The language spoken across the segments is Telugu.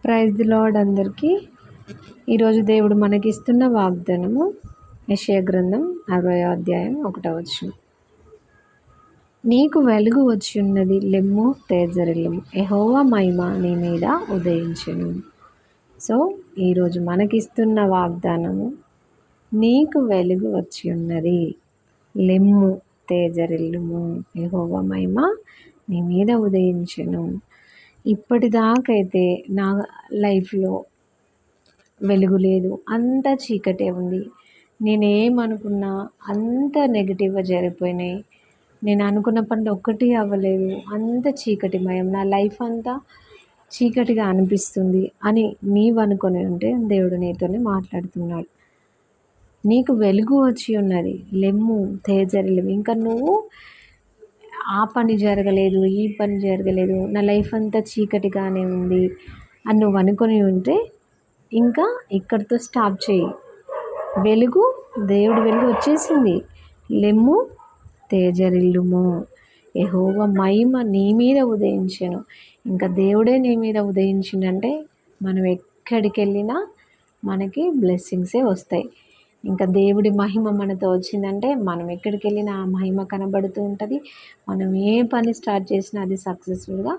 ప్రైజ్ ది లార్డ్ అందరికీ. ఈరోజు దేవుడు మనకిస్తున్న వాగ్దానము యెషయా గ్రంథం 60వ అధ్యాయం 1వ వచనం. నీకు వెలుగు వచ్చి ఉన్నది, లెమ్ము తేజరిల్లుము, యెహోవా మహిమ నీ మీద ఉదయించెను. సో ఈరోజు మనకిస్తున్న వాగ్దానము, నీకు వెలుగు వచ్చి ఉన్నది, లెమ్ము తేజరిల్లుము, యెహోవా మహిమ నీ మీద ఉదయించెను. ఇప్పటిదాకైతే నా లైఫ్లో వెలుగు లేదు, అంత చీకటే ఉంది. నేనేమనుకున్నా అంత నెగిటివ్గా జరిగిపోయినాయి. నేను అనుకున్న పనులు ఒక్కటి అవ్వలేదు, అంత చీకటిమయం, నా లైఫ్ అంతా చీకటిగా అనిపిస్తుంది అని నీవు అనుకొని ఉంటే దేవుడు నీతోనే మాట్లాడుతున్నాడు. నీకు వెలుగు వచ్చి ఉన్నది, లెమ్ము తేజరిల్లుము. ఇంకా నువ్వు ఆ పని జరగలేదు, ఈ పని జరగలేదు, నా లైఫ్ అంతా చీకటిగానే ఉంది అని నువ్వు అనుకొని ఉంటే ఇంకా ఇక్కడితో స్టాప్ చేయి. వెలుగు, దేవుడి వెలుగు వచ్చేసింది. లెమ్ము తేజరిల్లుము, యెహోవా మహిమ నీ మీద ఉదయించెను. ఇంకా దేవుడే నీ మీద ఉదయించిందంటే మనం ఎక్కడికి వెళ్ళినా మనకి బ్లెస్సింగ్సే వస్తాయి. ఇంకా దేవుడి మహిమ మనతో వచ్చిందంటే మనం ఎక్కడికి వెళ్ళినా ఆ మహిమ కనబడుతూ ఉంటుంది. మనం ఏ పని స్టార్ట్ చేసినా అది సక్సెస్ఫుల్గా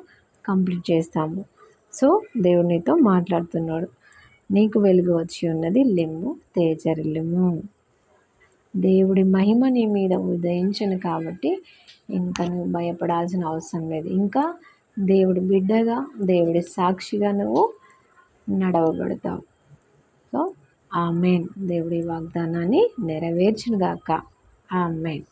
కంప్లీట్ చేస్తాము. సో దేవుడు నీతో మాట్లాడుతున్నాడు. నీకు వెలుగు వచ్చి ఉన్నది, లెమ్ము తేజరిల్లుము. దేవుడి మహిమ నీ మీద ఉదయించను కాబట్టి ఇంకా నువ్వు భయపడాల్సిన అవసరం లేదు. ఇంకా దేవుడి బిడ్డగా, దేవుడి సాక్షిగా నువ్వు నడవబడతావు. సో ఆమేన్. దేవుడి వాగ్దానాన్ని నెరవేర్చునుగాక. ఆమేన్.